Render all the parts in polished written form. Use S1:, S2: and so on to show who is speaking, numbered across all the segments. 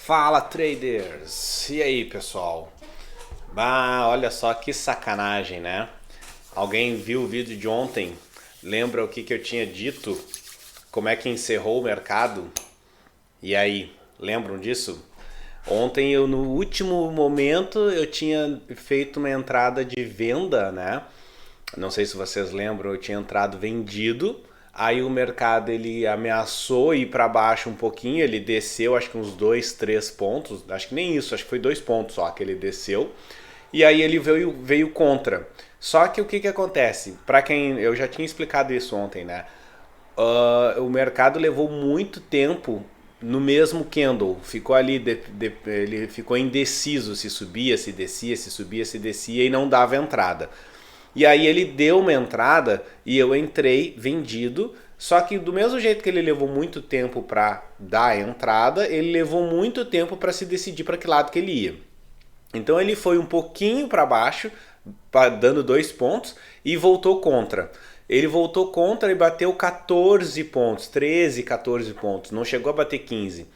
S1: Fala traders! E aí pessoal? Olha só que sacanagem, né? Alguém viu o vídeo de ontem? Lembra o que eu tinha dito? Como é que encerrou o mercado? E aí, lembram disso? Ontem no último momento eu tinha feito uma entrada de venda, né? Não sei se vocês lembram, eu tinha entrado vendido. Aí o mercado ele ameaçou ir para baixo um pouquinho, ele desceu acho que uns 2, 3 pontos, acho que nem isso, acho que foi 2 pontos só que ele desceu. E aí ele veio contra. Só que o que acontece? Para quem eu já tinha explicado isso ontem, né? O mercado levou muito tempo no mesmo candle, ficou ali, ele ficou indeciso se subia, se descia, se subia, se descia e não dava entrada. E aí ele deu uma entrada e eu entrei vendido, só que do mesmo jeito que ele levou muito tempo para dar a entrada, ele levou muito tempo para se decidir para que lado que ele ia. Então ele foi um pouquinho para baixo, dando 2 pontos e voltou contra. Ele voltou contra e bateu 14 pontos, 13, 14 pontos, não chegou a bater 15.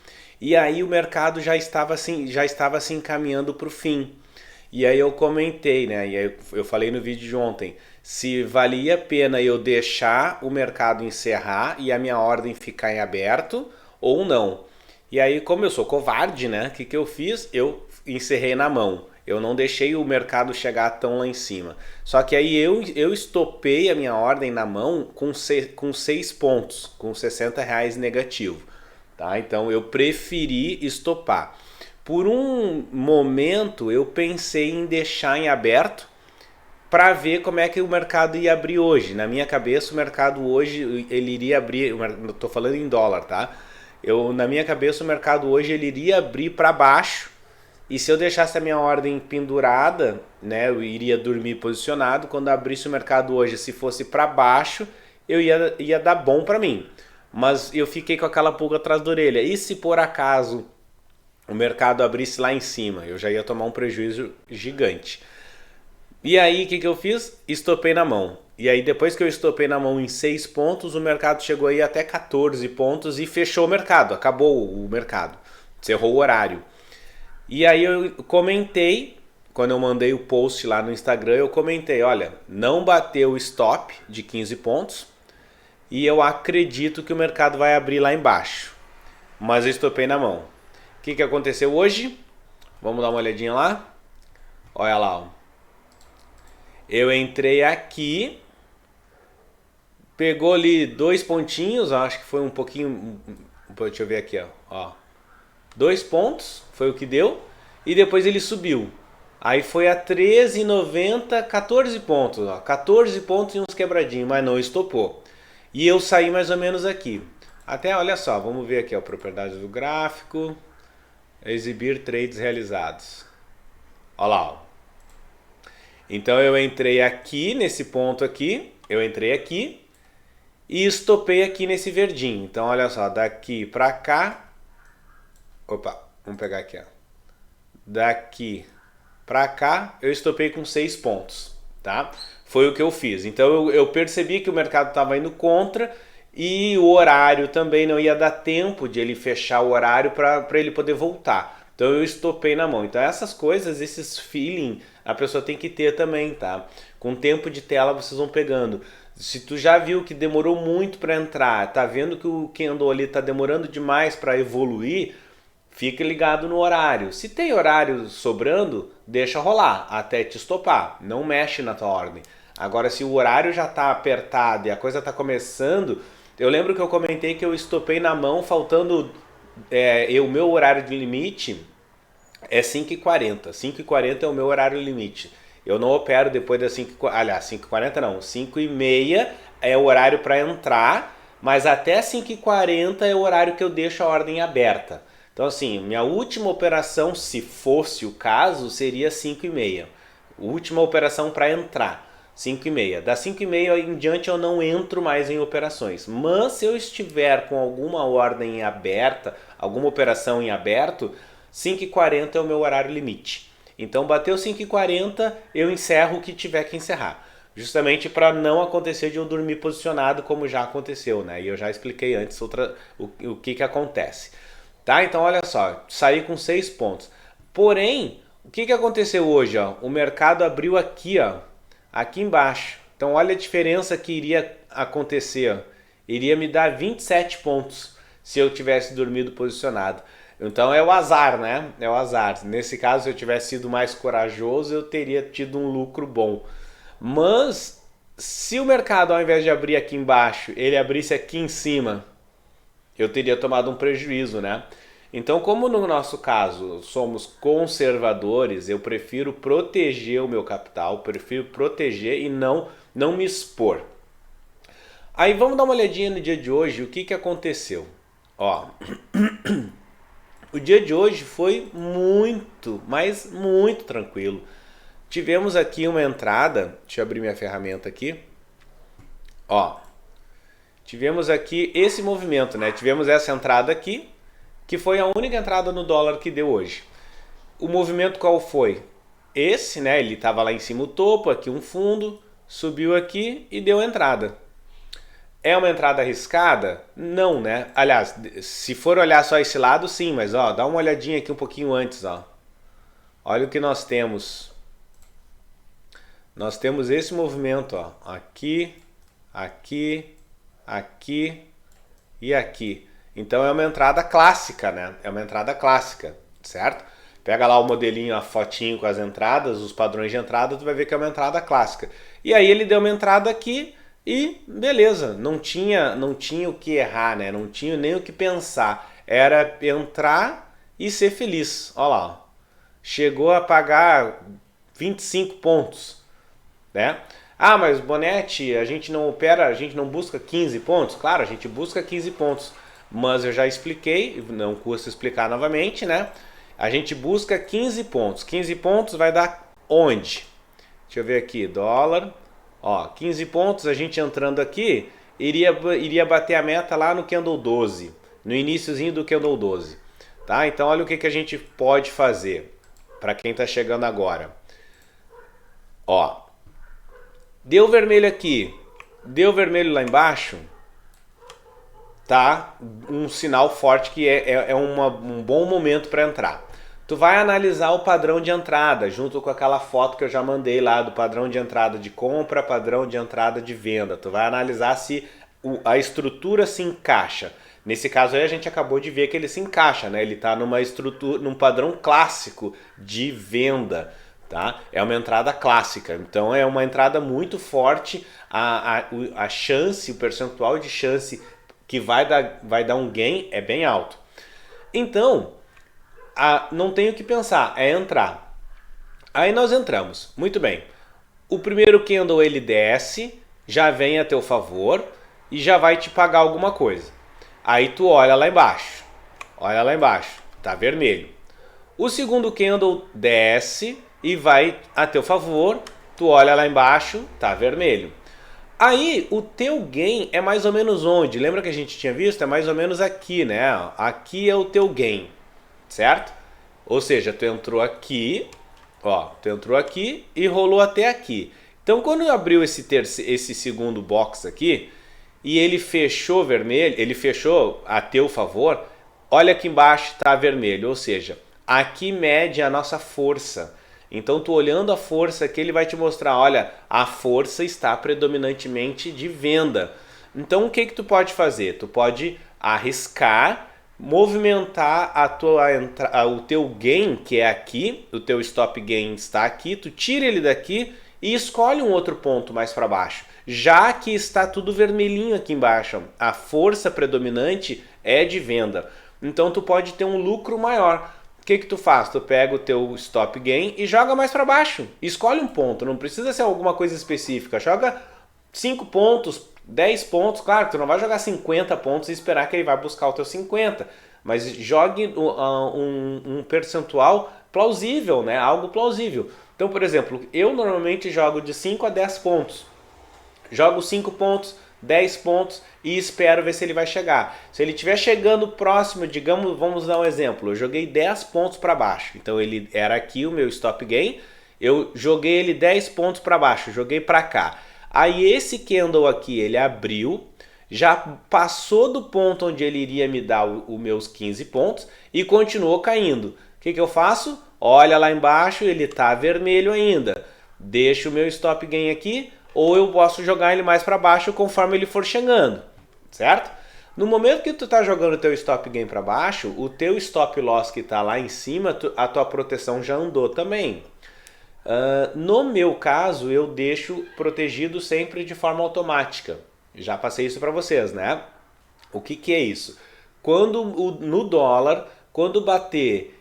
S1: E aí o mercado já estava se encaminhando para o fim. E aí eu comentei, né? E aí eu falei no vídeo de ontem, se valia a pena eu deixar o mercado encerrar e a minha ordem ficar em aberto ou não. E aí, como eu sou covarde, né? O que eu fiz? Eu encerrei na mão. Eu não deixei o mercado chegar tão lá em cima. Só que aí eu estopei a minha ordem na mão com 6 pontos, com R$ 60 negativo. Tá? Então eu preferi estopar. Por um momento eu pensei em deixar em aberto para ver como é que o mercado ia abrir hoje. Na minha cabeça o mercado hoje ele iria abrir, estou falando em dólar, tá? Na minha cabeça o mercado hoje ele iria abrir para baixo e se eu deixasse a minha ordem pendurada, né, eu iria dormir posicionado. Quando abrisse o mercado hoje, se fosse para baixo, ia dar bom para mim. Mas eu fiquei com aquela pulga atrás da orelha. E se por acaso o mercado abrisse lá em cima, eu já ia tomar um prejuízo gigante. E aí o que eu fiz? Estopei na mão. E aí depois que eu estopei na mão em 6 pontos, o mercado chegou aí até 14 pontos e fechou o mercado, acabou o mercado, cerrou o horário. E aí eu comentei, quando eu mandei o post lá no Instagram, eu comentei, olha, não bateu o stop de 15 pontos e eu acredito que o mercado vai abrir lá embaixo, mas eu estopei na mão. O que aconteceu hoje? Vamos dar uma olhadinha lá. Olha lá. Ó. Eu entrei aqui. Pegou ali 2 pontinhos. Acho que foi um pouquinho. Deixa eu ver aqui. Ó. 2 pontos. Foi o que deu. E depois ele subiu. Aí foi a 13,90. 14 pontos. Ó. 14 pontos e uns quebradinhos. Mas não estopou. E eu saí mais ou menos aqui. Até, olha só. Vamos ver aqui a propriedade do gráfico. Exibir trades realizados. Olha lá. Ó. Então eu entrei aqui nesse ponto aqui. Eu entrei aqui. E estopei aqui nesse verdinho. Então olha só. Daqui pra cá. Opa. Vamos pegar aqui. Ó. Daqui pra cá. Eu estopei com 6 pontos. Tá? Foi o que eu fiz. Então eu percebi que o mercado estava indo contra. E o horário também não ia dar tempo de ele fechar o horário para ele poder voltar. Então eu estopei na mão. Então essas coisas, esses feeling, a pessoa tem que ter também, tá? Com tempo de tela vocês vão pegando. Se tu já viu que demorou muito para entrar, tá vendo que o candle ali tá demorando demais para evoluir, fica ligado no horário. Se tem horário sobrando, deixa rolar até te estopar. Não mexe na tua ordem. Agora se o horário já tá apertado e a coisa tá começando... Eu lembro que eu comentei que eu estopei na mão faltando... o meu horário de limite é 5h40. 5h40 é o meu horário limite. Eu não opero depois das 5h40. Aliás, 5h40 não. 5h30 é o horário para entrar, mas até 5h40 é o horário que eu deixo a ordem aberta. Então assim, minha última operação, se fosse o caso, seria 5h30. Última operação para entrar. 5h30. Das 5h30 em diante eu não entro mais em operações. Mas se eu estiver com alguma ordem em aberta, alguma operação em aberto, 5h40 é o meu horário limite. Então bateu 5h40, eu encerro o que tiver que encerrar. Justamente para não acontecer de eu dormir posicionado como já aconteceu, né? E eu já expliquei antes o que acontece. Tá? Então olha só, saí com 6 pontos. Porém, o que que aconteceu hoje, ó? O mercado abriu aqui, ó, aqui embaixo. Então olha a diferença que iria acontecer, ó. Iria me dar 27 pontos se eu tivesse dormido posicionado. Então é o azar, né? É o azar. Nesse caso, se eu tivesse sido mais corajoso, eu teria tido um lucro bom. Mas se o mercado, ao invés de abrir aqui embaixo, ele abrisse aqui em cima, eu teria tomado um prejuízo, né? Então, como no nosso caso somos conservadores, eu prefiro proteger o meu capital, prefiro proteger e não me expor. Aí vamos dar uma olhadinha no dia de hoje, o que que aconteceu? Ó, o dia de hoje foi muito, mas muito tranquilo. Tivemos aqui uma entrada, deixa eu abrir minha ferramenta aqui. Ó, tivemos aqui esse movimento, né? Tivemos essa entrada aqui, que foi a única entrada no dólar que deu hoje. O movimento qual foi? Esse, né? Ele estava lá em cima o topo, aqui um fundo, subiu aqui e deu entrada. É uma entrada arriscada? Não, né? Aliás, se for olhar só esse lado, sim, mas ó, dá uma olhadinha aqui um pouquinho antes, ó. Olha o que nós temos. Nós temos esse movimento, ó, aqui, aqui, aqui e aqui. Então é uma entrada clássica, né? É uma entrada clássica, certo? Pega lá o modelinho, a fotinho com as entradas, os padrões de entrada, tu vai ver que é uma entrada clássica. E aí ele deu uma entrada aqui e beleza, não tinha o que errar, né? Não tinha nem o que pensar. Era entrar e ser feliz. Olha lá, ó. Chegou a pagar 25 pontos, né? Ah, mas Bonetti, a gente não opera, a gente não busca 15 pontos? Claro, a gente busca 15 pontos, mas eu já expliquei, não custa explicar novamente, né? A gente busca 15 pontos. 15 pontos vai dar onde? Deixa eu ver aqui, dólar. Ó, 15 pontos, a gente entrando aqui, iria bater a meta lá no candle 12, no iniciozinho do candle 12. Tá? Então olha o que a gente pode fazer para quem está chegando agora. Ó, deu vermelho aqui, deu vermelho lá embaixo, tá? Um sinal forte que é um bom momento para entrar. Tu vai analisar o padrão de entrada, junto com aquela foto que eu já mandei lá do padrão de entrada de compra, padrão de entrada de venda. Tu vai analisar se a estrutura se encaixa. Nesse caso aí a gente acabou de ver que ele se encaixa, né? Ele está numa estrutura, num padrão clássico de venda. Tá? É uma entrada clássica, então é uma entrada muito forte, a chance, o percentual de chance que vai dar um gain é bem alto. Então, não tem o que pensar, é entrar. Aí nós entramos, muito bem. O primeiro candle ele desce, já vem a teu favor e já vai te pagar alguma coisa. Aí tu olha lá embaixo, tá vermelho. O segundo candle desce e vai a teu favor, tu olha lá embaixo, tá vermelho. Aí o teu gain é mais ou menos onde? Lembra que a gente tinha visto? É mais ou menos aqui, né? Aqui é o teu gain, certo? Ou seja, tu entrou aqui, ó, tu entrou aqui e rolou até aqui. Então quando abriu esse segundo box aqui e ele fechou vermelho, ele fechou a teu favor, olha aqui embaixo tá vermelho, ou seja, aqui mede a nossa força. Então, tu olhando a força aqui, ele vai te mostrar, olha, a força está predominantemente de venda. Então, o que tu pode fazer? Tu pode arriscar, movimentar o teu gain, que é aqui, o teu stop gain está aqui, tu tira ele daqui e escolhe um outro ponto mais para baixo. Já que está tudo vermelhinho aqui embaixo, a força predominante é de venda. Então, tu pode ter um lucro maior. O que tu faz? Tu pega o teu stop gain e joga mais para baixo. Escolhe um ponto, não precisa ser alguma coisa específica. Joga 5 pontos, 10 pontos. Claro, tu não vai jogar 50 pontos e esperar que ele vai buscar o teu 50. Mas jogue um percentual plausível, né? Algo plausível. Então, por exemplo, eu normalmente jogo de 5 a 10 pontos. Jogo 5 pontos, 10 pontos e espero ver se ele vai chegar. Se ele estiver chegando próximo, digamos, vamos dar um exemplo, eu joguei 10 pontos para baixo, então ele era aqui o meu stop gain, eu joguei ele 10 pontos para baixo, joguei para cá. Aí esse candle aqui, ele abriu, já passou do ponto onde ele iria me dar os meus 15 pontos e continuou caindo. O que eu faço? Olha lá embaixo, ele está vermelho ainda. Deixo o meu stop gain aqui, ou eu posso jogar ele mais para baixo conforme ele for chegando, certo? No momento que tu está jogando o teu stop gain para baixo, o teu stop loss que está lá em cima, a tua proteção já andou também. No meu caso, eu deixo protegido sempre de forma automática. Já passei isso para vocês, né? O que é isso? No dólar, quando bater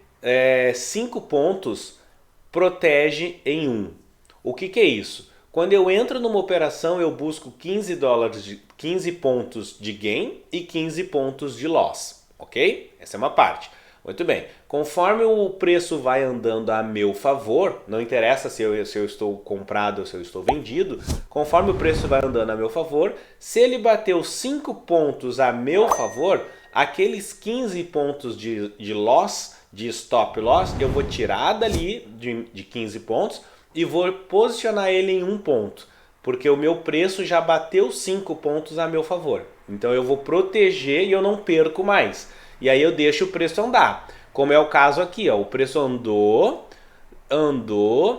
S1: 5 pontos, protege em 1. O que é isso? Quando eu entro numa operação, eu busco 15 pontos de gain e 15 pontos de loss, ok? Essa é uma parte. Muito bem. Conforme o preço vai andando a meu favor, não interessa se eu estou comprado ou se eu estou vendido, conforme o preço vai andando a meu favor, se ele bateu 5 pontos a meu favor, aqueles 15 pontos de loss, de stop loss, eu vou tirar dali de 15 pontos e vou posicionar ele em 1 ponto, porque o meu preço já bateu 5 pontos a meu favor. Então eu vou proteger e eu não perco mais. E aí eu deixo o preço andar. Como é o caso aqui, ó, o preço andou,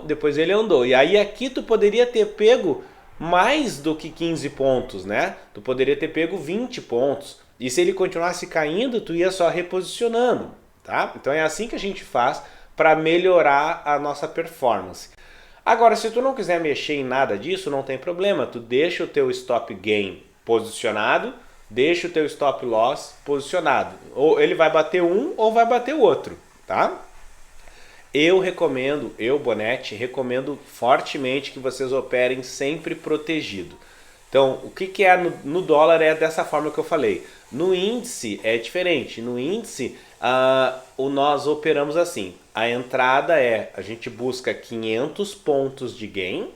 S1: depois ele andou. E aí aqui tu poderia ter pego mais do que 15 pontos, né? Tu poderia ter pego 20 pontos. E se ele continuasse caindo, tu ia só reposicionando, tá? Então é assim que a gente faz para melhorar a nossa performance. Agora, se tu não quiser mexer em nada disso, não tem problema. Tu deixa o teu stop gain posicionado, deixa o teu stop loss posicionado. Ou ele vai bater um ou vai bater o outro, tá? Eu Bonetti, recomendo fortemente que vocês operem sempre protegido. Então, o que é no dólar é dessa forma que eu falei. No índice é diferente. No índice, nós operamos assim. A entrada a gente busca 500 pontos de gain,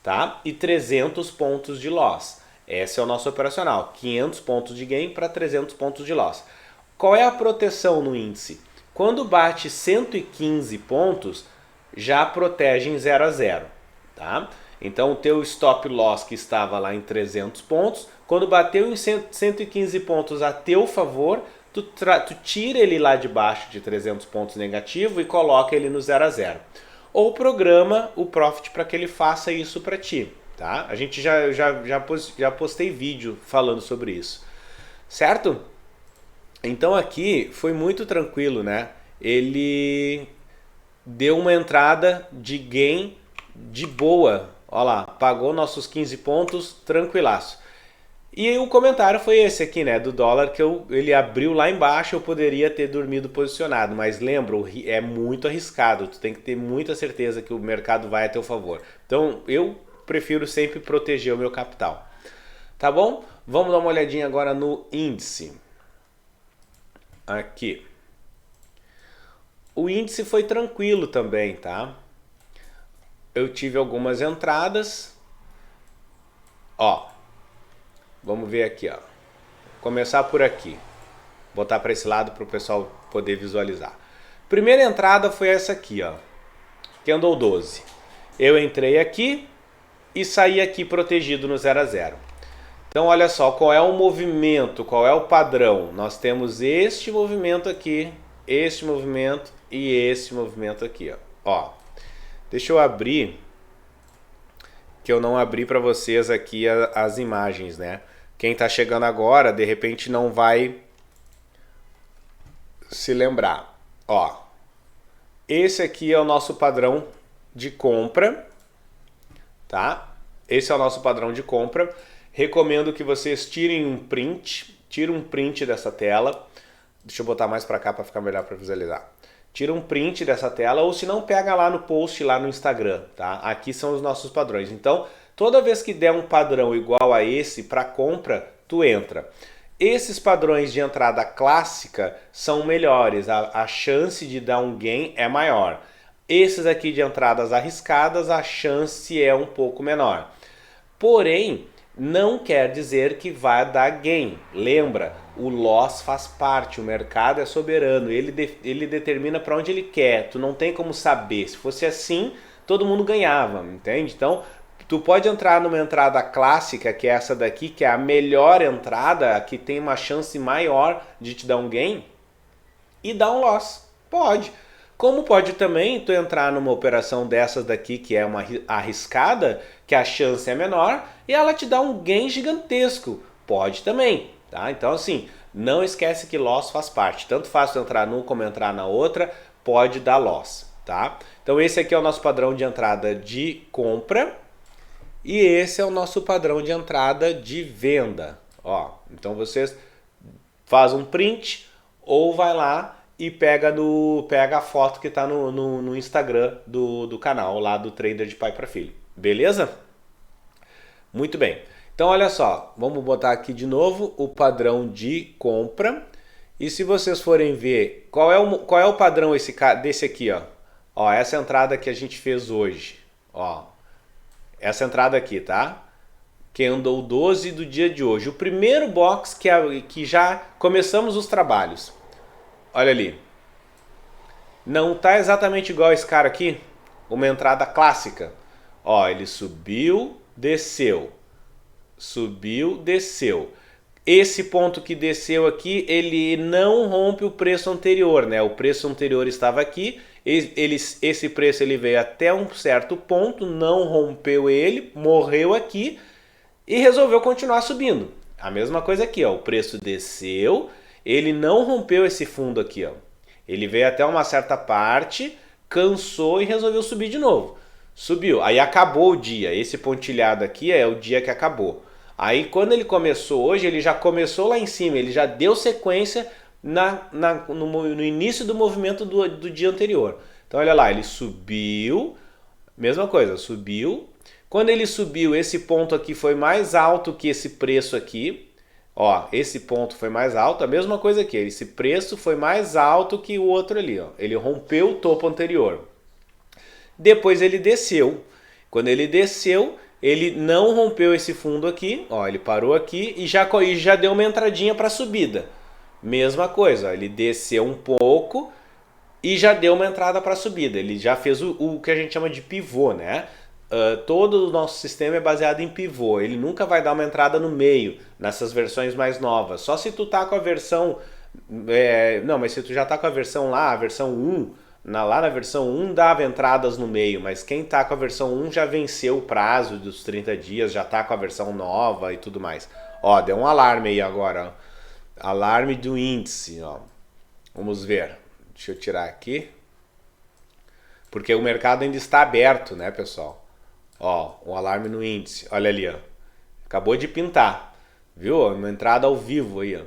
S1: tá? E 300 pontos de loss. Esse é o nosso operacional, 500 pontos de gain para 300 pontos de loss. Qual é a proteção no índice? Quando bate 115 pontos, já protege em 0 a 0, tá? Então o teu stop loss que estava lá em 300 pontos, quando bateu em 115 pontos a teu favor, tu tira ele lá de baixo de 300 pontos negativo e coloca ele no 0 a 0. Ou programa o Profit para que ele faça isso para ti. Tá? A gente já postei vídeo falando sobre isso, certo? Então aqui foi muito tranquilo, né? Ele deu uma entrada de gain de boa, olha lá, pagou nossos 15 pontos, tranquilaço. E o comentário foi esse aqui, né, do dólar, que ele abriu lá embaixo, eu poderia ter dormido posicionado, mas lembra, é muito arriscado, tu tem que ter muita certeza que o mercado vai a teu favor. Então eu prefiro sempre proteger o meu capital. Tá bom? Vamos dar uma olhadinha agora no índice. Aqui. O índice foi tranquilo também, tá? Eu tive algumas entradas. Ó. Vamos ver aqui, ó. Começar por aqui. Botar para esse lado para o pessoal poder visualizar. Primeira entrada foi essa aqui, ó. Que andou 12. Eu entrei aqui e saí aqui protegido no 0 a 0. Então olha só, qual é o movimento, qual é o padrão? Nós temos este movimento aqui, este movimento e este movimento aqui, ó. Deixa eu abrir, que eu não abri para vocês aqui as imagens, né? Quem está chegando agora, de repente não vai se lembrar. Ó, esse aqui é o nosso padrão de compra, tá? Esse é o nosso padrão de compra. Recomendo que vocês tirem um print dessa tela. Deixa eu botar mais para cá para ficar melhor para visualizar. Tira um print dessa tela, ou se não, pega lá no post lá no Instagram, tá? Aqui são os nossos padrões. Então, toda vez que der um padrão igual a esse para compra, tu entra. Esses padrões de entrada clássica são melhores, a chance de dar um gain é maior. Esses aqui de entradas arriscadas, a chance é um pouco menor. Porém, não quer dizer que vai dar gain. Lembra, o loss faz parte, o mercado é soberano, ele determina para onde ele quer, tu não tem como saber. Se fosse assim, todo mundo ganhava, entende? Então, Tu pode entrar numa entrada clássica, que é essa daqui, que é a melhor entrada, que tem uma chance maior de te dar um gain, e dar um loss. Pode. Como pode também tu entrar numa operação dessas daqui, que é uma arriscada, que a chance é menor, e ela te dá um gain gigantesco. Pode também, tá? Então assim, não esquece que loss faz parte. Tanto faz tu entrar num como entrar na outra, pode dar loss, tá? Então esse aqui é o nosso padrão de entrada de compra. E esse é o nosso padrão de entrada de venda. Ó, então vocês fazem um print ou vai lá e pega a foto que está no Instagram do canal, lá do Trader de Pai para Filho. Beleza? Muito bem. Então olha só, vamos botar aqui de novo o padrão de compra. E se vocês forem ver, qual é o padrão desse aqui, ó? Ó, essa entrada que a gente fez hoje, ó. Essa entrada aqui, tá? Candle 12 do dia de hoje. O primeiro box que já começamos os trabalhos. Olha ali. Não tá exatamente igual esse cara aqui? Uma entrada clássica. Ó, ele subiu, desceu. Subiu, desceu. Esse ponto que desceu aqui, ele não rompe o preço anterior, né? O preço anterior estava aqui. Esse preço ele veio até um certo ponto, não rompeu ele, morreu aqui e resolveu continuar subindo. A mesma coisa aqui, ó, o preço desceu, ele não rompeu esse fundo aqui, ó. Ele veio até uma certa parte, cansou e resolveu subir de novo. Subiu, aí acabou o dia, esse pontilhado aqui é o dia que acabou. Aí quando ele começou hoje, ele já começou lá em cima, ele já deu sequência no início do movimento do dia anterior. Então olha lá, ele subiu, mesma coisa, subiu. Quando ele subiu, esse ponto aqui foi mais alto que esse preço aqui. Ó, esse ponto foi mais alto, a mesma coisa aqui, esse preço foi mais alto que o outro ali, ó. Ele rompeu o topo anterior. Depois ele desceu. Quando ele desceu, ele não rompeu esse fundo aqui, ó, ele parou aqui e já deu uma entradinha para subida. Mesma coisa, ele desceu um pouco e já deu uma entrada para subida. Ele já fez o que a gente chama de pivô, né? Todo o nosso sistema é baseado em pivô. Ele nunca vai dar uma entrada no meio nessas versões mais novas. Só se tu tá com a versão... não, mas se tu já tá com a versão lá, a versão 1, lá na versão 1 dava entradas no meio, mas quem tá com a versão 1 já venceu o prazo dos 30 dias, já tá com a versão nova e tudo mais. Ó, deu um alarme aí agora, ó. Alarme do índice, ó. Vamos ver. Deixa eu tirar aqui. Porque o mercado ainda está aberto, né, pessoal? Ó, um alarme no índice. Olha ali, ó. Acabou de pintar. Viu? Uma entrada ao vivo aí, ó.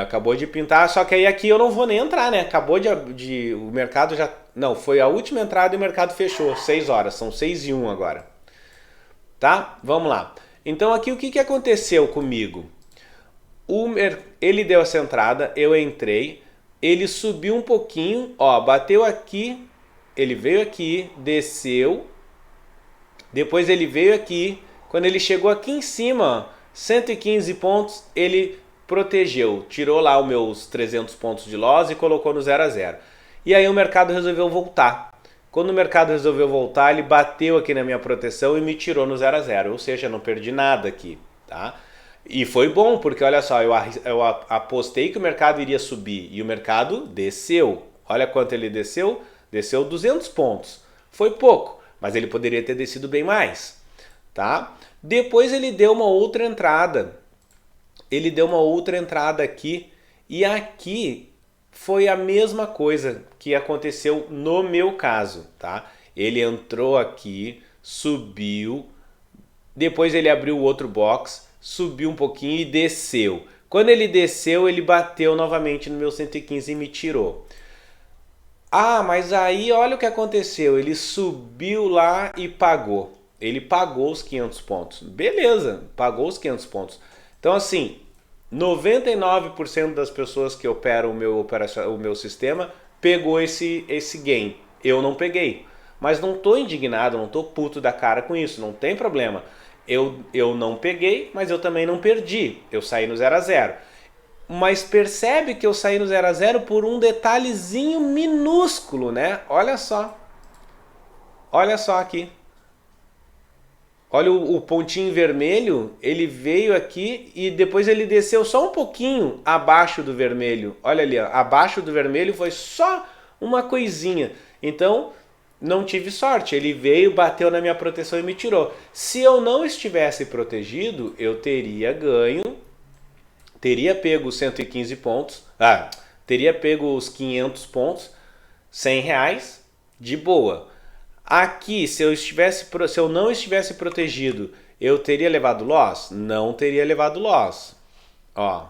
S1: Acabou de pintar, só que aí aqui eu não vou nem entrar, né? Acabou o mercado já... Não, foi a última entrada e o mercado fechou. 6 horas, são 6:01 agora. Tá? Vamos lá. Então aqui o que aconteceu comigo? Ele deu essa entrada, eu entrei, ele subiu um pouquinho, ó, bateu aqui, ele veio aqui, desceu, depois ele veio aqui, quando ele chegou aqui em cima, ó, 115 pontos, ele protegeu, tirou lá os meus 300 pontos de loss e colocou no 0 a 0. E aí o mercado resolveu voltar. Quando o mercado resolveu voltar, ele bateu aqui na minha proteção e me tirou no 0 a 0, ou seja, não perdi nada aqui, tá? E foi bom, porque olha só, eu apostei que o mercado iria subir e o mercado desceu. Olha quanto ele desceu, desceu 200 pontos. Foi pouco, mas ele poderia ter descido bem mais, tá? Depois ele deu uma outra entrada. Ele deu uma outra entrada aqui e aqui foi a mesma coisa que aconteceu no meu caso, tá? Ele entrou aqui, subiu, depois ele abriu o outro box, subiu um pouquinho e desceu. Quando ele desceu, ele bateu novamente no meu 115 e me tirou. Ah, mas aí olha o que aconteceu. Ele subiu lá e pagou. Ele pagou os 500 pontos. Beleza, pagou os 500 pontos. Então assim, 99% das pessoas que operam o meu sistema pegou esse gain. Eu não peguei. Mas não estou indignado, não estou puto da cara com isso, não tem problema. Eu não peguei, mas eu também não perdi. Eu saí no 0 a 0. Mas percebe que eu saí no 0 a 0 por um detalhezinho minúsculo, né? Olha só. Olha só aqui. Olha o pontinho vermelho, ele veio aqui e depois ele desceu só um pouquinho abaixo do vermelho. Olha ali, ó, abaixo do vermelho foi só uma coisinha. Então, não tive sorte. Ele veio, bateu na minha proteção e me tirou. Se eu não estivesse protegido, eu teria ganho, teria pego os 115 pontos, teria pego os 500 pontos, R$ 100, de boa. Aqui, se eu não estivesse protegido, eu teria levado loss? Não teria levado loss. Ó,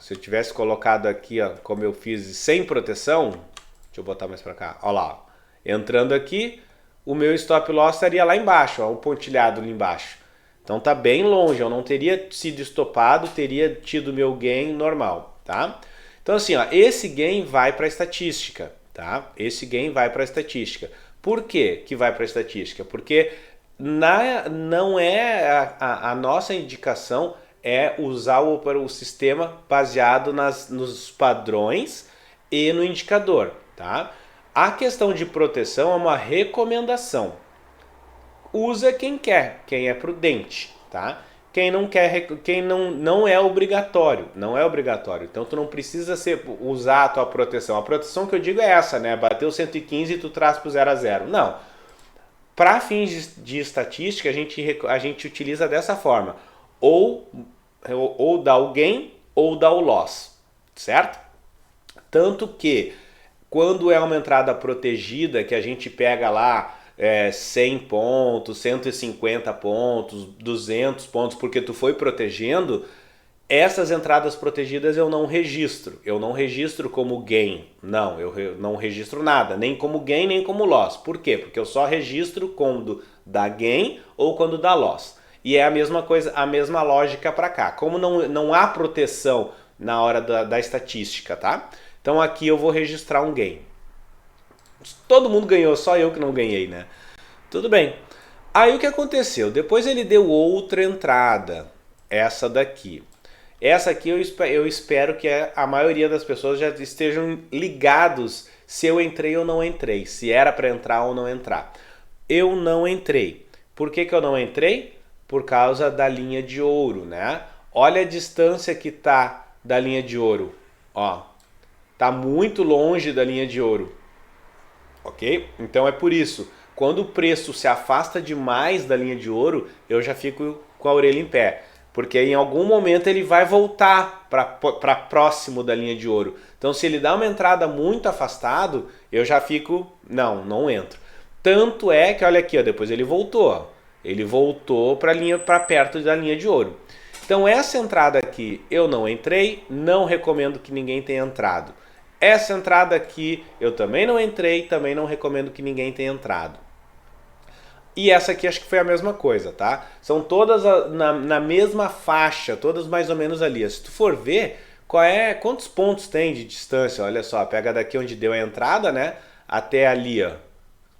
S1: se eu tivesse colocado aqui, ó, como eu fiz sem proteção, deixa eu botar mais pra cá, ó lá, entrando aqui, o meu stop loss estaria lá embaixo, ó, o pontilhado ali embaixo. Então tá bem longe, eu não teria sido estopado, teria tido meu gain normal, tá? Então assim, ó, esse gain vai para a estatística, tá? Esse gain vai para a estatística. Por que que vai para a estatística? Porque não é a nossa indicação é usar o sistema baseado nos padrões e no indicador, tá? A questão de proteção é uma recomendação. Usa quem quer, quem é prudente, tá? Quem não quer, quem não é obrigatório, não é obrigatório. Então tu não precisa usar a tua proteção. A proteção que eu digo é essa, né? Bateu 115 e tu traz pro 0 a 0. Não. Para fins de estatística, a gente utiliza dessa forma. Ou dá o gain ou dá o loss, certo? Tanto que quando é uma entrada protegida, que a gente pega lá 100 pontos, 150 pontos, 200 pontos, porque tu foi protegendo, essas entradas protegidas eu não registro. Eu não registro como gain. Não, eu não registro nada, nem como gain, nem como loss. Por quê? Porque eu só registro quando dá gain ou quando dá loss. E é a mesma coisa, a mesma lógica para cá. Como não há proteção na hora da estatística, tá? Então aqui eu vou registrar um gain. Todo mundo ganhou, só eu que não ganhei, né? Tudo bem. Aí o que aconteceu? Depois ele deu outra entrada, essa daqui. Essa aqui eu espero que a maioria das pessoas já estejam ligados se eu entrei ou não entrei, se era para entrar ou não entrar. Eu não entrei. Por que eu não entrei? Por causa da linha de ouro, né? Olha a distância que tá da linha de ouro, ó. Tá muito longe da linha de ouro. Ok? Então é por isso, quando o preço se afasta demais da linha de ouro, eu já fico com a orelha em pé. Porque em algum momento ele vai voltar para próximo da linha de ouro. Então se ele dá uma entrada muito afastado, eu já fico, não entro. Tanto é que, olha aqui, ó, depois ele voltou. Ó. Ele voltou para perto da linha de ouro. Então essa entrada aqui eu não entrei, não recomendo que ninguém tenha entrado. Essa entrada aqui eu também não entrei, também não recomendo que ninguém tenha entrado. E essa aqui acho que foi a mesma coisa, tá? São todas na mesma faixa, todas mais ou menos ali. Se tu for ver, quantos pontos tem de distância? Olha só, pega daqui onde deu a entrada, né? Até ali, ó.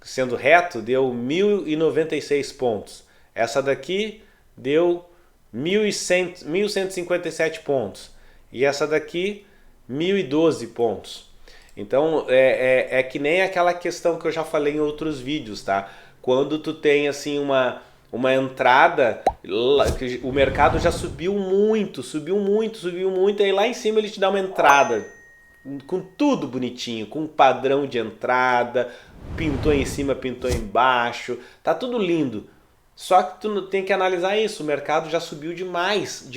S1: Sendo reto, deu 1.096 pontos. Essa daqui deu 1.157 pontos. E essa daqui 1.012 pontos. Então é que nem aquela questão que eu já falei em outros vídeos, tá? Quando tu tem assim uma entrada, o mercado já subiu muito, aí lá em cima ele te dá uma entrada com tudo bonitinho, com um padrão de entrada, pintou em cima, pintou embaixo, tá tudo lindo. Só que tu tem que analisar isso, o mercado já subiu demais,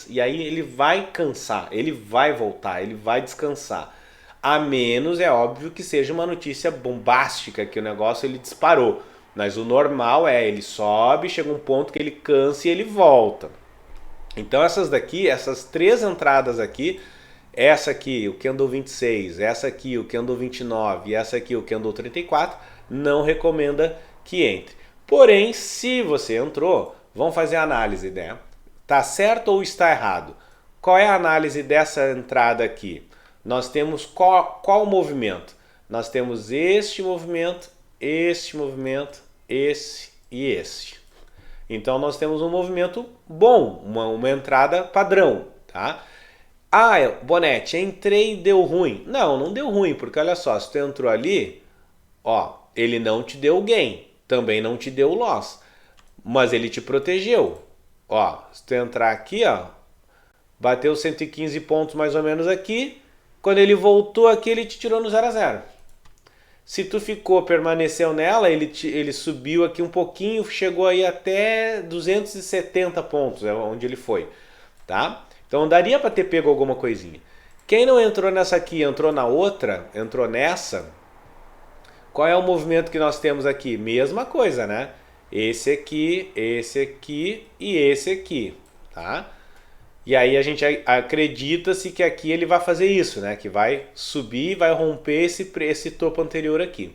S1: e aí ele vai cansar, ele vai voltar, ele vai descansar. A menos, é óbvio, que seja uma notícia bombástica, que o negócio ele disparou. Mas o normal ele sobe, chega um ponto que ele cansa e ele volta. Então essas três entradas aqui, essa aqui, o Candle 26, essa aqui, o Candle 29 e essa aqui, o Candle 34, não recomenda que entre. Porém, se você entrou, vamos fazer a análise, né? Tá certo ou está errado? Qual é a análise dessa entrada aqui? Nós temos qual movimento? Nós temos este movimento, esse e esse. Então nós temos um movimento bom, uma entrada padrão, tá? Bonete, entrei e deu ruim. Não deu ruim, porque olha só, se tu entrou ali, ó, ele não te deu gain. também não te deu o loss, mas ele te protegeu. Ó, se tu entrar aqui, ó, bateu 115 pontos mais ou menos aqui, quando ele voltou aqui, ele te tirou no 0 a 0. Se tu permaneceu nela, ele subiu aqui um pouquinho, chegou aí até 270 pontos, é onde ele foi, tá? Então daria para ter pego alguma coisinha. Quem não entrou nessa aqui, entrou na outra, entrou nessa, qual é o movimento que nós temos aqui? Mesma coisa, né? Esse aqui e esse aqui, tá? E aí a gente acredita-se que aqui ele vai fazer isso, né? Que vai subir, vai romper esse topo anterior aqui.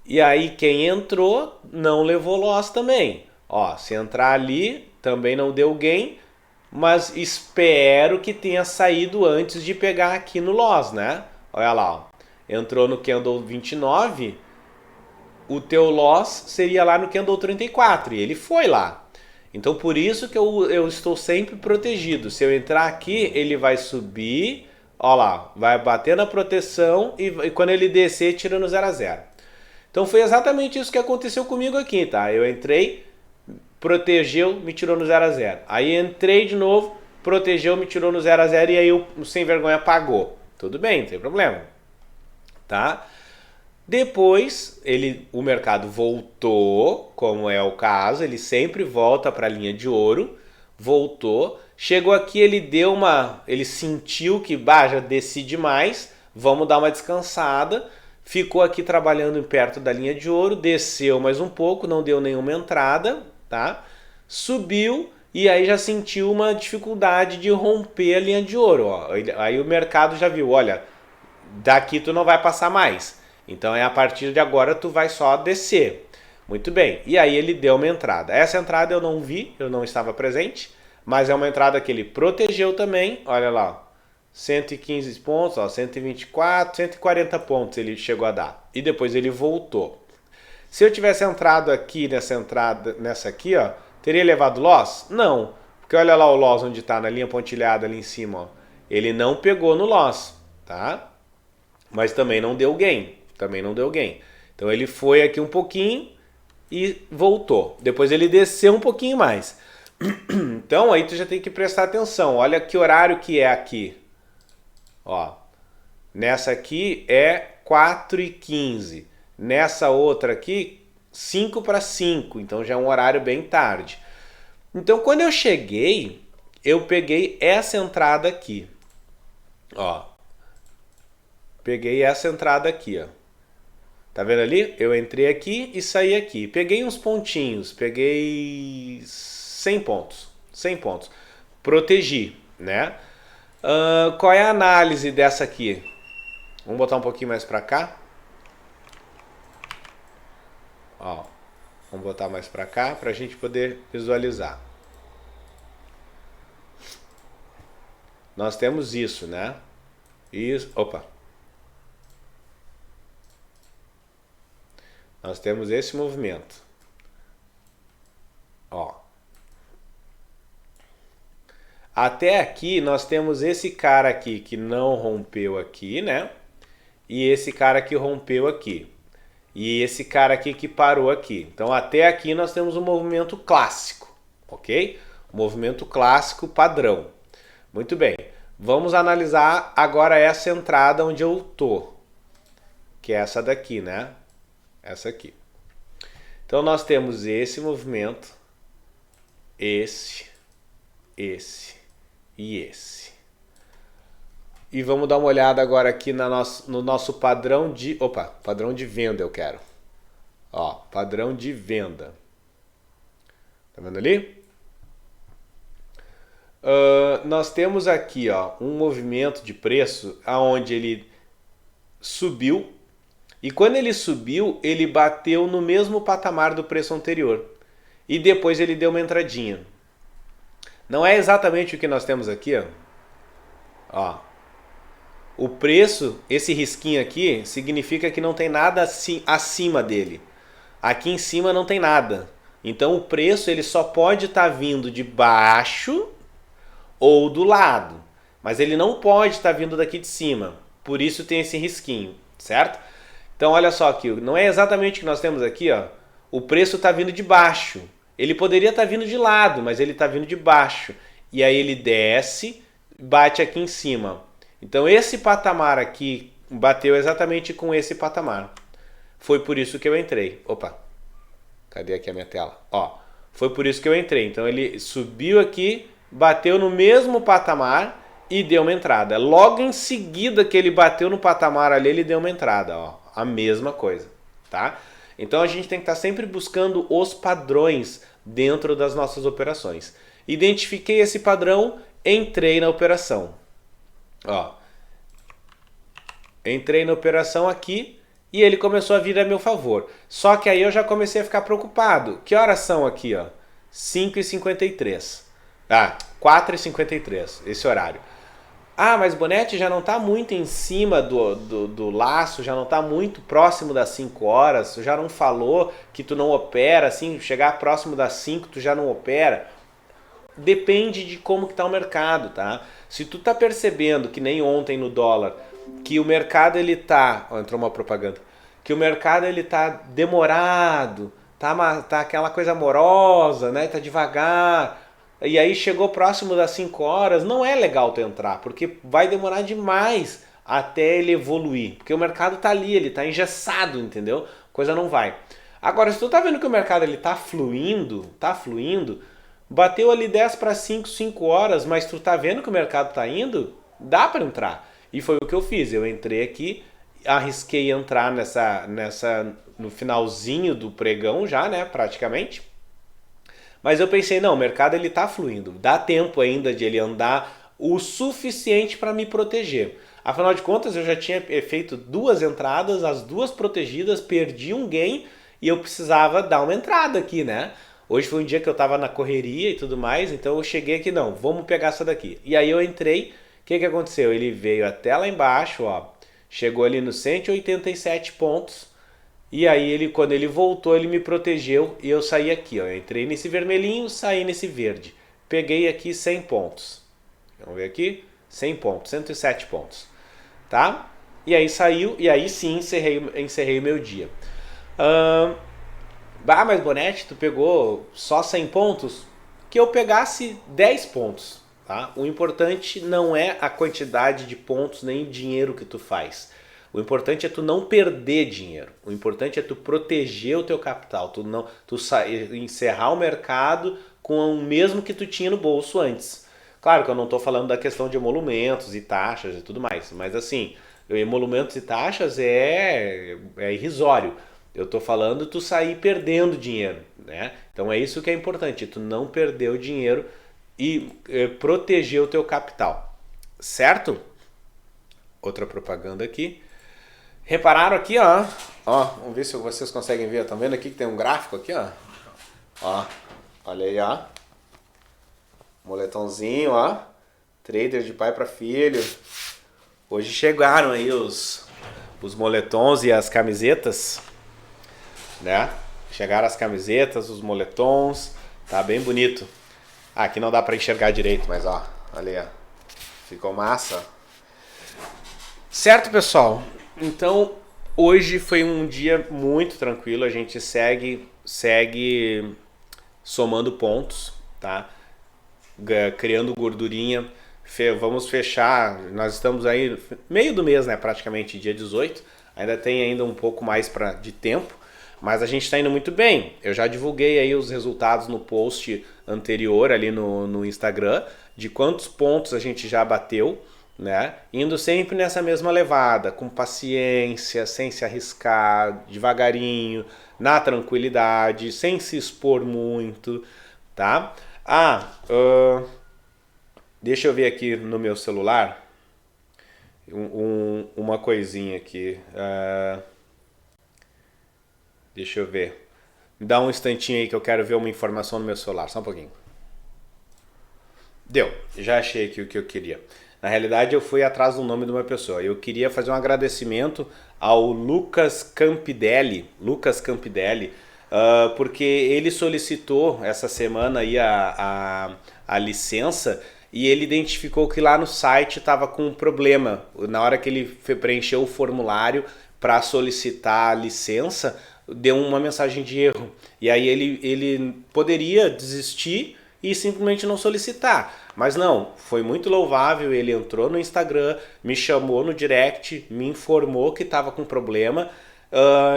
S1: E aí quem entrou não levou loss também. Ó, se entrar ali, também não deu gain, mas espero que tenha saído antes de pegar aqui no loss, né? Olha lá, ó. Entrou no candle 29, o teu loss seria lá no candle 34, e ele foi lá. Então por isso que eu estou sempre protegido. Se eu entrar aqui, ele vai subir, ó lá, vai bater na proteção e quando ele descer, tira no 0 a 0. Então foi exatamente isso que aconteceu comigo aqui, tá? Eu entrei, protegeu, me tirou no 0 a 0. Aí entrei de novo, protegeu, me tirou no 0 a 0 e aí o sem vergonha pagou. Tudo bem, não tem problema, tá? Depois, o mercado voltou, como é o caso, ele sempre volta para a linha de ouro, voltou, chegou aqui, ele sentiu que, já desci demais, vamos dar uma descansada, ficou aqui trabalhando perto da linha de ouro, desceu mais um pouco, não deu nenhuma entrada, tá? Subiu e aí já sentiu uma dificuldade de romper a linha de ouro, ó. Aí o mercado já viu, olha, daqui tu não vai passar mais. Então a partir de agora tu vai só descer. Muito bem. E aí ele deu uma entrada. Essa entrada eu não vi, eu não estava presente, mas é uma entrada que ele protegeu também. Olha lá, 115 pontos, ó, 124, 140 pontos ele chegou a dar. E depois ele voltou. Se eu tivesse entrado aqui nessa aqui, ó, teria levado loss? Não. Porque olha lá o loss onde está, na linha pontilhada ali em cima, ó. Ele não pegou no loss, tá? Mas também não deu gain. Então ele foi aqui um pouquinho e voltou. Depois ele desceu um pouquinho mais. Então aí tu já tem que prestar atenção. Olha que horário que é aqui. Ó, nessa aqui é 4h15. Nessa outra aqui, 5 para 5. Então já é um horário bem tarde. Então quando eu cheguei, eu peguei essa entrada aqui. Ó, peguei essa entrada aqui, ó. Tá vendo ali? Eu entrei aqui e saí aqui. Peguei uns pontinhos, peguei 100 pontos. 100 pontos. Protegi, né? Qual é a análise dessa aqui? Vamos botar um pouquinho mais pra cá. Ó, vamos botar mais pra cá pra gente poder visualizar. Nós temos isso, né? Isso, opa. Nós temos esse movimento. Ó. Até aqui nós temos esse cara aqui que não rompeu aqui, né? E esse cara que rompeu aqui. E esse cara aqui que parou aqui. Então até aqui nós temos um movimento clássico, ok? Um movimento clássico padrão. Muito bem. Vamos analisar agora essa entrada onde eu tô. Que é essa daqui, né? Essa aqui. Então nós temos esse movimento, esse e esse. E vamos dar uma olhada agora aqui no nosso padrão de... Opa, padrão de venda eu quero. Ó, padrão de venda. Tá vendo ali? Nós temos aqui, ó, um movimento de preço aonde ele subiu. E quando ele subiu, ele bateu no mesmo patamar do preço anterior. E depois ele deu uma entradinha. Não é exatamente o que nós temos aqui, ó. Ó. O preço, esse risquinho aqui, significa que não tem nada acima dele. Aqui em cima não tem nada. Então o preço ele só pode estar vindo de baixo ou do lado. Mas ele não pode estar vindo daqui de cima. Por isso tem esse risquinho, certo? Então olha só aqui, não é exatamente o que nós temos aqui, ó. o preço está vindo de baixo. Ele poderia estar vindo de lado, mas ele está vindo de baixo. E aí ele desce, bate aqui em cima. Então esse patamar aqui bateu exatamente com esse patamar. Foi por isso que eu entrei. Opa, cadê aqui a minha tela? Ó, foi por isso que eu entrei. Então ele subiu aqui, bateu no mesmo patamar e deu uma entrada. Logo em seguida que ele bateu no patamar ali, ele deu uma entrada. Ó, a mesma coisa, tá? Então a gente tem que estar sempre buscando os padrões dentro das nossas operações. Identifiquei esse padrão, entrei na operação. Ó, entrei na operação aqui e ele começou a vir a meu favor. Só que aí eu já comecei a ficar preocupado. Que horas são aqui, ó? 5h53. Ah, 4h53, esse horário. Ah, mas Bonetti já não está muito em cima do laço, já não está muito próximo das 5 horas, já não falou que tu não opera, assim, chegar próximo das 5 tu já não opera. Depende de como que tá o mercado, tá? Se tu tá percebendo, que nem ontem no dólar, que o mercado ele tá... Ó, entrou uma propaganda. Que o mercado ele tá demorado, tá aquela coisa amorosa, né? Tá devagar... E aí chegou próximo das 5 horas, não é legal tu entrar, porque vai demorar demais até ele evoluir. Porque o mercado tá ali, ele tá engessado, entendeu? Coisa não vai. Agora, se tu tá vendo que o mercado ele tá fluindo, bateu ali 10 para 5 horas, mas tu tá vendo que o mercado tá indo, dá para entrar. E foi o que eu fiz, eu entrei aqui, arrisquei entrar no finalzinho do pregão já, né, praticamente. Mas eu pensei, não, o mercado ele tá fluindo, dá tempo ainda de ele andar o suficiente para me proteger. Afinal de contas, eu já tinha feito 2 entradas, as 2 protegidas, perdi um gain e eu precisava dar uma entrada aqui, né? Hoje foi um dia que eu tava na correria e tudo mais, então eu cheguei aqui, não, vamos pegar essa daqui. E aí eu entrei, o que aconteceu? Ele veio até lá embaixo, ó, chegou ali nos 187 pontos, e aí quando ele voltou, ele me protegeu e eu saí aqui, ó. Eu entrei nesse vermelhinho, saí nesse verde. Peguei aqui 100 pontos. Vamos ver aqui, 100 pontos, 107 pontos, tá? E aí saiu, e aí sim encerrei o meu dia. Mas Bonetti, tu pegou só 100 pontos? Que eu pegasse 10 pontos, tá? O importante não é a quantidade de pontos nem o dinheiro que tu faz. O importante é tu não perder dinheiro. O importante é tu proteger o teu capital, tu encerrar o mercado com o mesmo que tu tinha no bolso antes. Claro que eu não estou falando da questão de emolumentos e taxas e tudo mais, mas assim, emolumentos e taxas é irrisório. Eu estou falando tu sair perdendo dinheiro, né? Então é isso que é importante, tu não perder o dinheiro e proteger o teu capital, certo? Outra propaganda aqui. Repararam aqui, ó, vamos ver se vocês conseguem ver, estão vendo aqui que tem um gráfico aqui, ó, olha aí, ó, moletomzinho, ó, trader de pai para filho. Hoje chegaram aí os moletons e as camisetas, né? Chegaram as camisetas, os moletons, tá bem bonito. Aqui não dá para enxergar direito, mas ó, olha aí, ó, ficou massa. Certo, pessoal? Então, hoje foi um dia muito tranquilo, a gente segue somando pontos, tá? Criando gordurinha. Vamos fechar, nós estamos aí meio do mês, né? Praticamente dia 18, ainda tem um pouco mais de tempo, mas a gente está indo muito bem. Eu já divulguei aí os resultados no post anterior ali no Instagram, de quantos pontos a gente já bateu, né? Indo sempre nessa mesma levada, com paciência, sem se arriscar, devagarinho, na tranquilidade, sem se expor muito, tá? Deixa eu ver aqui no meu celular uma coisinha aqui. Deixa eu ver. Me dá um instantinho aí que eu quero ver uma informação no meu celular, só um pouquinho. Deu, já achei aqui o que eu queria. Na realidade, eu fui atrás do nome de uma pessoa. Eu queria fazer um agradecimento ao Lucas Campidelli, porque ele solicitou essa semana aí a licença e ele identificou que lá no site estava com um problema. Na hora que ele preencheu o formulário para solicitar a licença, deu uma mensagem de erro. E aí ele poderia desistir e simplesmente não solicitar. Mas não, foi muito louvável, ele entrou no Instagram, me chamou no direct, me informou que estava com problema,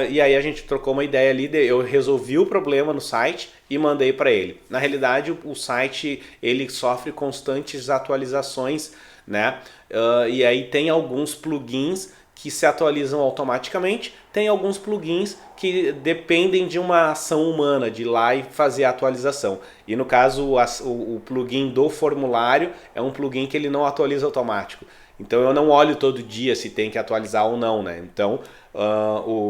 S1: e aí a gente trocou uma ideia ali, eu resolvi o problema no site e mandei para ele. Na realidade, o site ele sofre constantes atualizações, né? E aí tem alguns plugins que se atualizam automaticamente, tem alguns plugins que dependem de uma ação humana, de ir lá e fazer a atualização. E no caso, o plugin do formulário é um plugin que ele não atualiza automático. Então eu não olho todo dia se tem que atualizar ou não, né? Então,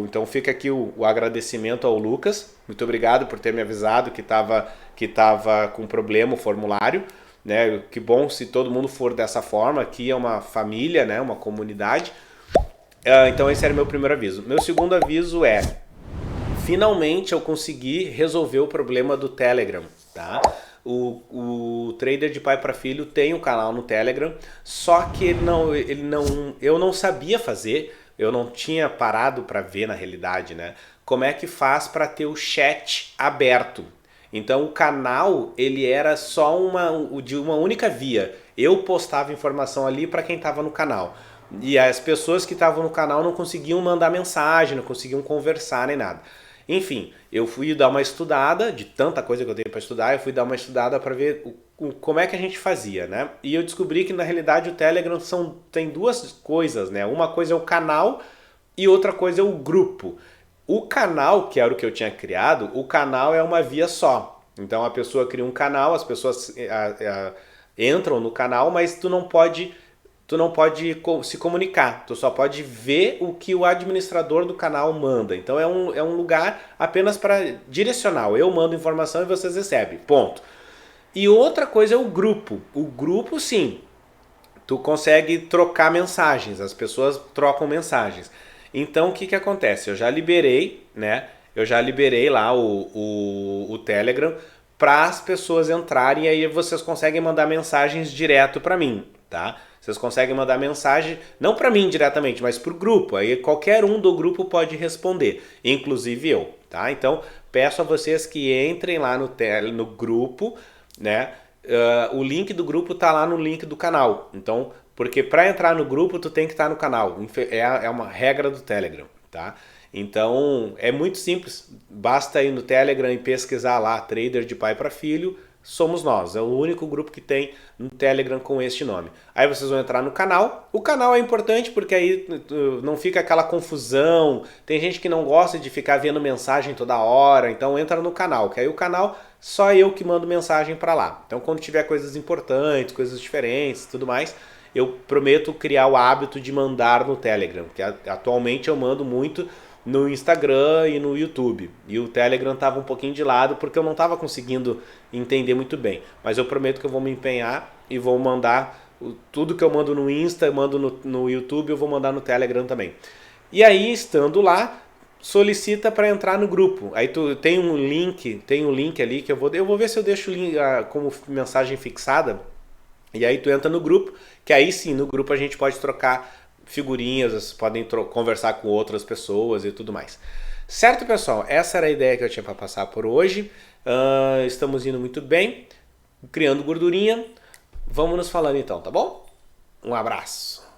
S1: então fica aqui o agradecimento ao Lucas. Muito obrigado por ter me avisado que tava com problema o formulário. Né? Que bom se todo mundo for dessa forma. Aqui é uma família, né? Uma comunidade. Então esse era o meu primeiro aviso. Meu segundo aviso é: finalmente eu consegui resolver o problema do Telegram, tá? O Trader de Pai para Filho tem um canal no Telegram, só que eu não sabia fazer, eu não tinha parado para ver na realidade, né? Como é que faz para ter o chat aberto? Então o canal ele era só de uma única via. Eu postava informação ali para quem estava no canal. E as pessoas que estavam no canal não conseguiam mandar mensagem, não conseguiam conversar nem nada. Enfim, eu fui dar uma estudada, de tanta coisa que eu tenho para estudar, eu fui dar uma estudada para ver como é que a gente fazia, né? E eu descobri que na realidade o Telegram tem duas coisas, né? Uma coisa é o canal e outra coisa é o grupo. O canal, que era o que eu tinha criado, o canal é uma via só. Então a pessoa cria um canal, as pessoas entram no canal, mas tu não pode se comunicar, tu só pode ver o que o administrador do canal manda. Então é um lugar apenas para direcional. Eu mando informação e vocês recebem, ponto. E outra coisa é o grupo. O grupo, sim, tu consegue trocar mensagens, as pessoas trocam mensagens. Então o que acontece? Eu já liberei, né? Eu já liberei lá o Telegram para as pessoas entrarem e aí vocês conseguem mandar mensagens direto para mim, tá? Vocês conseguem mandar mensagem, não para mim diretamente, mas para o grupo. Aí qualquer um do grupo pode responder, inclusive eu, tá? Então peço a vocês que entrem lá no grupo, né? O link do grupo tá lá no link do canal. Então, porque para entrar no grupo tu tem que estar no canal. É uma regra do Telegram, tá? Então é muito simples. Basta ir no Telegram e pesquisar lá Trader de Pai para Filho. Somos nós, é o único grupo que tem no Telegram com este nome. Aí vocês vão entrar no canal. O canal é importante porque aí não fica aquela confusão. Tem gente que não gosta de ficar vendo mensagem toda hora, então entra no canal, que aí o canal só eu que mando mensagem para lá. Então quando tiver coisas importantes, coisas diferentes, tudo mais, eu prometo criar o hábito de mandar no Telegram, porque atualmente eu mando muito no Instagram e no YouTube. E o Telegram estava um pouquinho de lado porque eu não estava conseguindo entender muito bem. Mas eu prometo que eu vou me empenhar e vou mandar tudo que eu mando no Insta, eu mando no YouTube, eu vou mandar no Telegram também. E aí, estando lá, solicita para entrar no grupo. Aí tu tem um link ali que eu vou ver se eu deixo o link como mensagem fixada. E aí tu entra no grupo, que aí sim, no grupo a gente pode trocar figurinhas, vocês podem conversar com outras pessoas e tudo mais. Certo, pessoal? Essa era a ideia que eu tinha para passar por hoje. Estamos indo muito bem, criando gordurinha. Vamos nos falando então, tá bom? Um abraço.